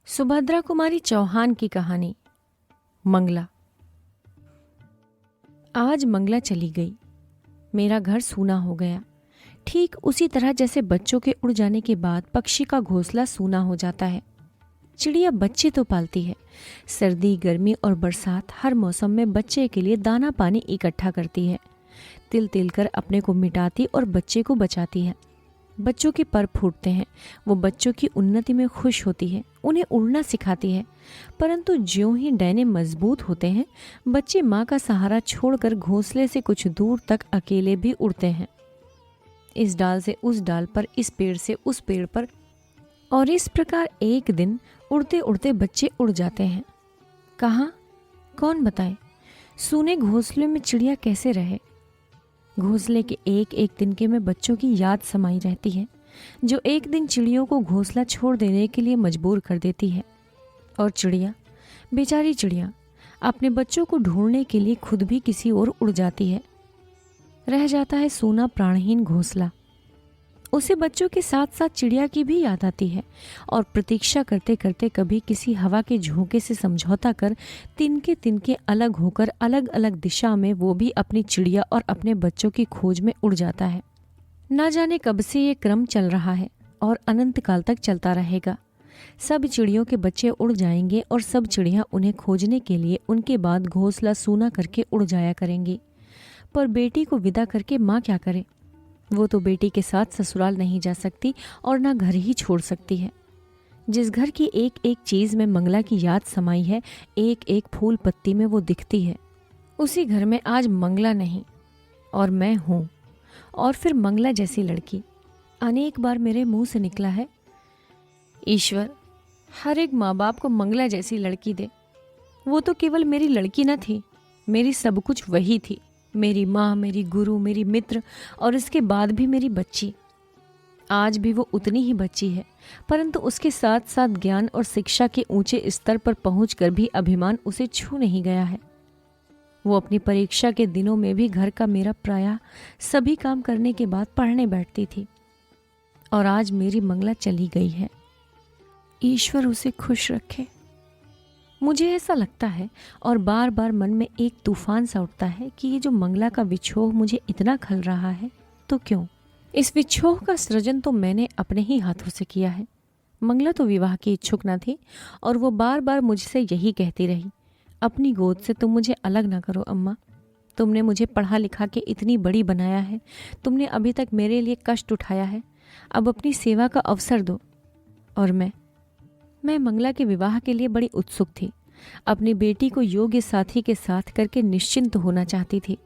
सुभद्रा कुमारी चौहान की कहानी। मंगला। आज मंगला चली गई। मेरा घर सूना हो गया, ठीक उसी तरह जैसे बच्चों के उड़ जाने के बाद पक्षी का घोंसला सूना हो जाता है। चिड़िया बच्चे तो पालती है, सर्दी, गर्मी और बरसात हर मौसम में बच्चे के लिए दाना पानी इकट्ठा करती है, तिल तिल कर अपने को मिटाती और बच्चे को बचाती है। बच्चों के पर फूटते हैं, वो बच्चों की उन्नति में खुश होती है, उन्हें उड़ना सिखाती है। परंतु ज्यों ही डैने मजबूत होते हैं, बच्चे माँ का सहारा छोड़कर घोंसले से कुछ दूर तक अकेले भी उड़ते हैं, इस डाल से उस डाल पर, इस पेड़ से उस पेड़ पर। और इस प्रकार एक दिन उड़ते उड़ते बच्चे उड़ जाते हैं। कहाँ, कौन बताए? सूने घोंसले में चिड़िया कैसे रहे? घोंसले के एक एक तिनके में बच्चों की याद समाई रहती है, जो एक दिन चिड़ियों को घोंसला छोड़ देने के लिए मजबूर कर देती है। और चिड़िया, बेचारी चिड़िया, अपने बच्चों को ढूंढने के लिए खुद भी किसी ओर उड़ जाती है। रह जाता है सूना प्राणहीन घोंसला। उसे बच्चों के साथ साथ चिड़िया की भी याद आती है, और प्रतीक्षा करते करते कभी किसी हवा के झोंके से समझौता कर तिनके तिनके अलग होकर अलग अलग दिशा में वो भी अपनी चिड़िया और अपने बच्चों की खोज में उड़ जाता है। ना जाने कब से ये क्रम चल रहा है और अनंत काल तक चलता रहेगा। सब चिड़ियों के बच्चे उड़ जाएंगे और सब चिड़िया उन्हें खोजने के लिए उनके बाद घोंसला सूना करके उड़ जाया करेंगी। पर बेटी को विदा करके माँ क्या करे? वो तो बेटी के साथ ससुराल नहीं जा सकती और ना घर ही छोड़ सकती है। जिस घर की एक एक चीज में मंगला की याद समाई है, एक एक फूल पत्ती में वो दिखती है, उसी घर में आज मंगला नहीं और मैं हूँ। और फिर मंगला जैसी लड़की। अनेक बार मेरे मुंह से निकला है, ईश्वर हर एक माँ बाप को मंगला जैसी लड़की दे। वो तो केवल मेरी लड़की न थी, मेरी सब कुछ वही थी, मेरी माँ, मेरी गुरु, मेरी मित्र, और इसके बाद भी मेरी बच्ची। आज भी वो उतनी ही बच्ची है, परंतु उसके साथ साथ ज्ञान और शिक्षा के ऊंचे स्तर पर पहुंचकर भी अभिमान उसे छू नहीं गया है। वो अपनी परीक्षा के दिनों में भी घर का मेरा प्रायः सभी काम करने के बाद पढ़ने बैठती थी, और आज मेरी मंगला चली गई है। ईश्वर उसे खुश रखे। मुझे ऐसा लगता है और बार बार मन में एक तूफान सा उठता है कि ये जो मंगला का विछोह मुझे इतना खल रहा है, तो क्यों? इस विछोह का सृजन तो मैंने अपने ही हाथों से किया है। मंगला तो विवाह की इच्छुक न थी, और वो बार बार मुझसे यही कहती रही, अपनी गोद से तुम मुझे अलग ना करो अम्मा। तुमने मुझे पढ़ा लिखा के इतनी बड़ी बनाया है, तुमने अभी तक मेरे लिए कष्ट उठाया है, अब अपनी सेवा का अवसर दो। और मैं मंगला के विवाह के लिए बड़ी उत्सुक थी। अपनी बेटी को योग्य साथी के साथ करके निश्चिंत होना चाहती थी।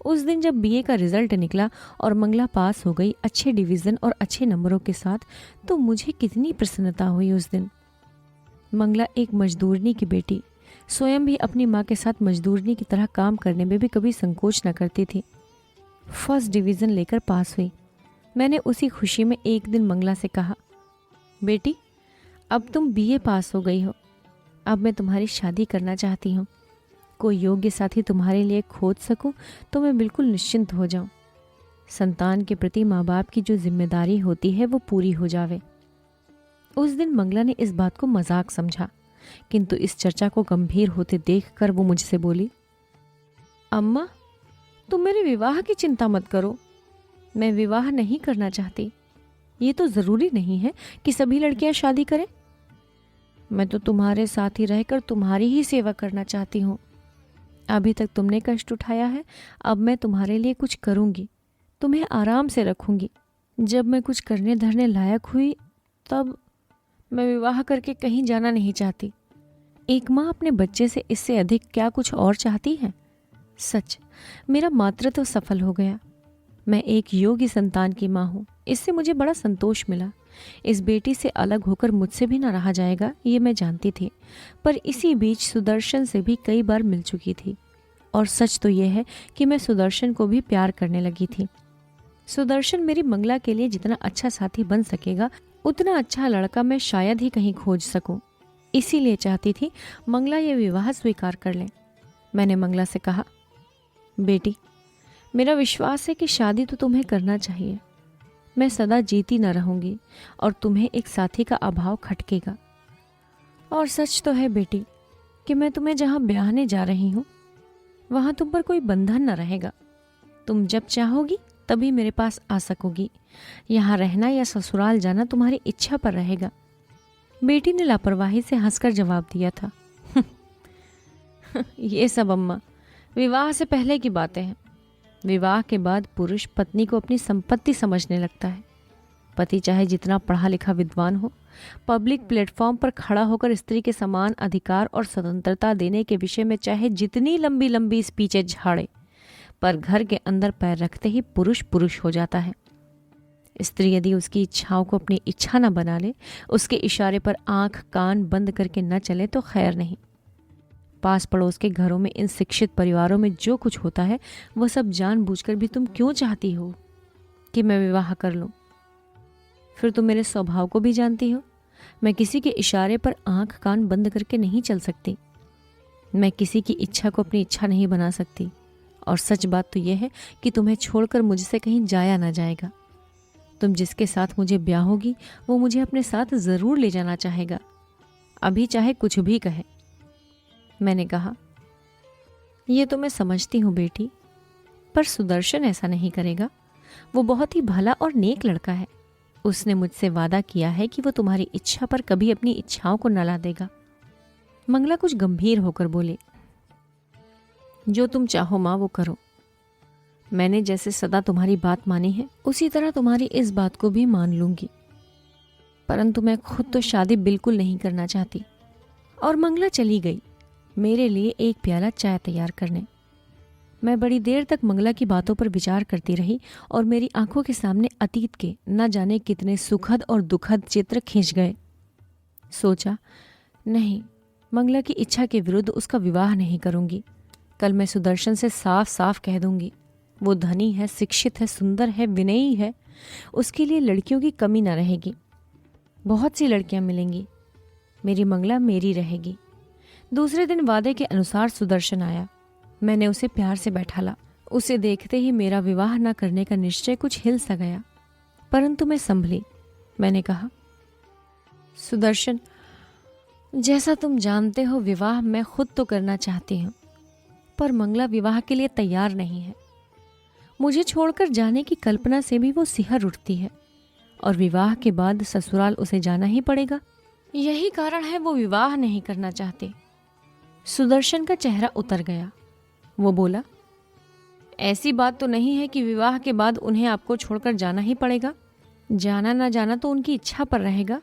उस दिन जब बीए का रिजल्ट निकला और मंगला पास हो गई अच्छे डिवीजन और अच्छे नंबरों के साथ, तो मुझे कितनी प्रसन्नता हुई उस दिन। मंगला एक मजदूरनी की बेटी, स्वयं भी अपनी माँ के साथ मजदूरनी की तरह काम करने में भी कभी संकोच न करती थी। फर्स्ट डिवीजन लेकर पास हुई। मैंने उसी खुशी में एक दिन मंगला से कहा, बेटी अब तुम बीए पास हो गई हो, अब मैं तुम्हारी शादी करना चाहती हूँ। कोई योग्य साथी तुम्हारे लिए खोज सकूं तो मैं बिल्कुल निश्चिंत हो जाऊं। संतान के प्रति माँ बाप की जो जिम्मेदारी होती है वो पूरी हो जावे। उस दिन मंगला ने इस बात को मजाक समझा, किंतु इस चर्चा को गंभीर होते देखकर वो मुझसे बोली, अम्मा तुम मेरे विवाह की चिंता मत करो, मैं विवाह नहीं करना चाहती। ये तो जरूरी नहीं है कि सभी लड़कियां शादी करें। मैं तो तुम्हारे साथ ही रहकर तुम्हारी ही सेवा करना चाहती हूँ। अभी तक तुमने कष्ट उठाया है, अब मैं तुम्हारे लिए कुछ करूँगी, तुम्हें आराम से रखूँगी। जब मैं कुछ करने धरने लायक हुई तब मैं विवाह करके कहीं जाना नहीं चाहती। एक माँ अपने बच्चे से इससे अधिक क्या कुछ और चाहती है? सच, मेरा मातृत्व सफल हो गया। मैं एक योग्य संतान की माँ हूँ, इससे मुझे बड़ा संतोष मिला। इस बेटी से अलग होकर मुझसे भी न रहा जाएगा, ये मैं जानती थी। पर इसी बीच सुदर्शन से भी कई बार मिल चुकी थी, और सच तो यह है कि मैं सुदर्शन को भी प्यार करने लगी थी। सुदर्शन मेरी मंगला के लिए जितना अच्छा साथी बन सकेगा, उतना अच्छा लड़का मैं शायद ही कहीं खोज सकूं। इसीलिए चाहती थी मंगला ये विवाह स्वीकार कर ले। मैंने मंगला से कहा, बेटी मेरा विश्वास है कि शादी तो तुम्हें करना चाहिए। मैं सदा जीती न रहूंगी और तुम्हें एक साथी का अभाव खटकेगा। और सच तो है बेटी कि मैं तुम्हें जहाँ ब्याहने जा रही हूँ वहाँ तुम पर कोई बंधन न रहेगा। तुम जब चाहोगी तभी मेरे पास आ सकोगी। यहाँ रहना या ससुराल जाना तुम्हारी इच्छा पर रहेगा। बेटी ने लापरवाही से हंसकर जवाब दिया था। ये सब अम्मा विवाह से पहले की बातें हैं। विवाह के बाद पुरुष पत्नी को अपनी संपत्ति समझने लगता है। पति चाहे जितना पढ़ा लिखा विद्वान हो, पब्लिक प्लेटफॉर्म पर खड़ा होकर स्त्री के समान अधिकार और स्वतंत्रता देने के विषय में चाहे जितनी लंबी लंबी स्पीचें झाड़े, पर घर के अंदर पैर रखते ही पुरुष पुरुष हो जाता है। स्त्री यदि उसकी इच्छाओं को अपनी इच्छा न बना ले, उसके इशारे पर आंख कान बंद करके न चले तो खैर नहीं। पास पड़ोस के घरों में, इन शिक्षित परिवारों में जो कुछ होता है वह सब जानबूझकर भी तुम क्यों चाहती हो कि मैं विवाह कर लूं? फिर तुम मेरे स्वभाव को भी जानती हो। मैं किसी के इशारे पर आंख कान बंद करके नहीं चल सकती। मैं किसी की इच्छा को अपनी इच्छा नहीं बना सकती। और सच बात तो यह है कि तुम्हें छोड़कर मुझसे कहीं जाया ना जाएगा। तुम जिसके साथ मुझे ब्याहोगी वो मुझे अपने साथ जरूर ले जाना चाहेगा, अभी चाहे कुछ भी कहे। मैंने कहा, ये तो मैं समझती हूँ बेटी, पर सुदर्शन ऐसा नहीं करेगा। वो बहुत ही भला और नेक लड़का है। उसने मुझसे वादा किया है कि वो तुम्हारी इच्छा पर कभी अपनी इच्छाओं को न ला देगा। मंगला कुछ गंभीर होकर बोले, जो तुम चाहो माँ वो करो। मैंने जैसे सदा तुम्हारी बात मानी है उसी तरह तुम्हारी इस बात को भी मान लूंगी, परंतु मैं खुद तो शादी बिल्कुल नहीं करना चाहती। और मंगला चली गई मेरे लिए एक प्याला चाय तैयार करने। मैं बड़ी देर तक मंगला की बातों पर विचार करती रही और मेरी आंखों के सामने अतीत के न जाने कितने सुखद और दुखद चित्र खींच गए। सोचा, नहीं, मंगला की इच्छा के विरुद्ध उसका विवाह नहीं करूंगी। कल मैं सुदर्शन से साफ साफ कह दूंगी। वो धनी है, शिक्षित है, सुंदर है, विनयी है। उसके लिए लड़कियों की कमी न रहेगी। बहुत सी लड़कियां मिलेंगी। मेरी मंगला मेरी रहेगी। दूसरे दिन वादे के अनुसार सुदर्शन आया। मैंने उसे प्यार से बैठाला। उसे देखते ही मेरा विवाह न करने का निश्चय कुछ हिल सा गया, परंतु मैं संभली। मैंने कहा, सुदर्शन, जैसा तुम जानते हो विवाह मैं खुद तो करना चाहती हूँ, पर मंगला विवाह के लिए तैयार नहीं है। मुझे छोड़कर जाने की कल्पना से भी वो सिहर उठती है और विवाह के बाद ससुराल उसे जाना ही पड़ेगा। यही कारण है वो विवाह नहीं करना चाहते। सुदर्शन का चेहरा उतर गया। वो बोला, ऐसी बात तो नहीं है कि विवाह के बाद उन्हें आपको छोड़कर जाना ही पड़ेगा। जाना ना जाना तो उनकी इच्छा पर रहेगा,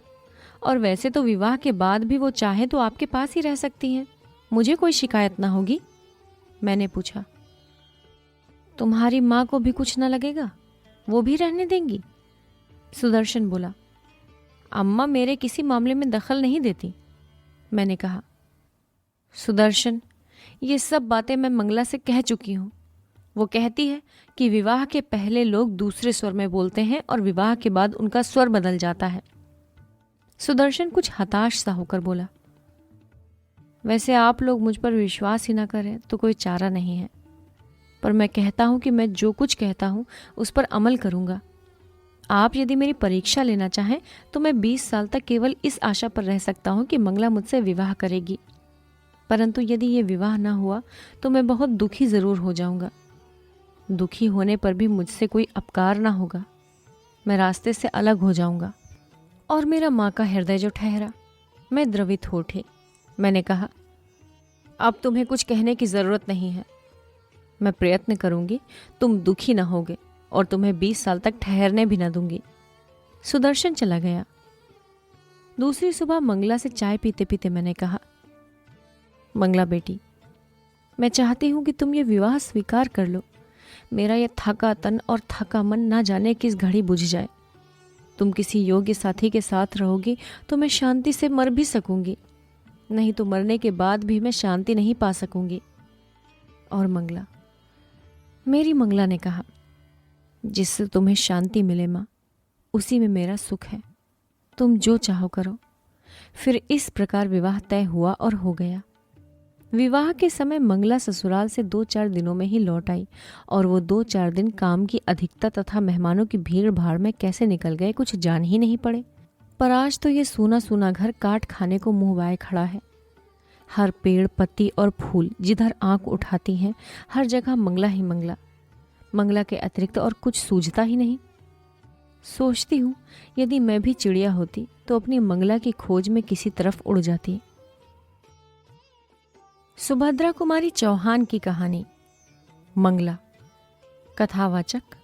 और वैसे तो विवाह के बाद भी वो चाहे तो आपके पास ही रह सकती हैं। मुझे कोई शिकायत ना होगी। मैंने पूछा, तुम्हारी माँ को भी कुछ ना लगेगा? वो भी रहने देंगी? सुदर्शन बोला, अम्मा मेरे किसी मामले में दखल नहीं देती। मैंने कहा, सुदर्शन, ये सब बातें मैं मंगला से कह चुकी हूँ। वो कहती है कि विवाह के पहले लोग दूसरे स्वर में बोलते हैं और विवाह के बाद उनका स्वर बदल जाता है। सुदर्शन कुछ हताश सा होकर बोला, वैसे आप लोग मुझ पर विश्वास ही ना करें तो कोई चारा नहीं है, पर मैं कहता हूं कि मैं जो कुछ कहता हूं उस पर अमल करूंगा। आप यदि मेरी परीक्षा लेना चाहें तो मैं 20 साल तक केवल इस आशा पर रह सकता हूं कि मंगला मुझसे विवाह करेगी, परंतु यदि ये विवाह ना हुआ तो मैं बहुत दुखी जरूर हो जाऊंगा। दुखी होने पर भी मुझसे कोई अपकार ना होगा। मैं रास्ते से अलग हो जाऊंगा। और मेरा माँ का हृदय जो ठहरा, मैं द्रवित हो उठी। मैंने कहा, अब तुम्हें कुछ कहने की जरूरत नहीं है। मैं प्रयत्न करूंगी तुम दुखी ना होगे और तुम्हें 20 साल तक ठहरने भी ना दूंगी। सुदर्शन चला गया। दूसरी सुबह मंगला से चाय पीते पीते मैंने कहा, मंगला बेटी, मैं चाहती हूं कि तुम ये विवाह स्वीकार कर लो। मेरा ये थका तन और थका मन ना जाने किस घड़ी बुझ जाए। तुम किसी योग्य साथी के साथ रहोगी तो मैं शांति से मर भी सकूंगी, नहीं तो मरने के बाद भी मैं शांति नहीं पा सकूंगी। और मंगला, मेरी मंगला ने कहा, जिससे तुम्हें शांति मिले माँ, उसी में मेरा सुख है। तुम जो चाहो करो। फिर इस प्रकार विवाह तय हुआ और हो गया। विवाह के समय मंगला ससुराल से 2-4 दिनों में ही लौट आई, और वो 2-4 दिन काम की अधिकता तथा मेहमानों की भीड़ भाड़ में कैसे निकल गए कुछ जान ही नहीं पड़े। पर आज तो ये सूना सूना घर काट खाने को मुंह वाए खड़ा है। हर पेड़ पत्ती और फूल जिधर आंख उठाती हैं, हर जगह मंगला ही मंगला। मंगला के अतिरिक्त और कुछ सूझता ही नहीं। सोचती हूँ यदि मैं भी चिड़िया होती तो अपनी मंगला की खोज में किसी तरफ उड़ जाती। सुभद्रा कुमारी चौहान की कहानी मंगला। कथावाचक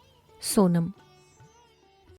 सोनम।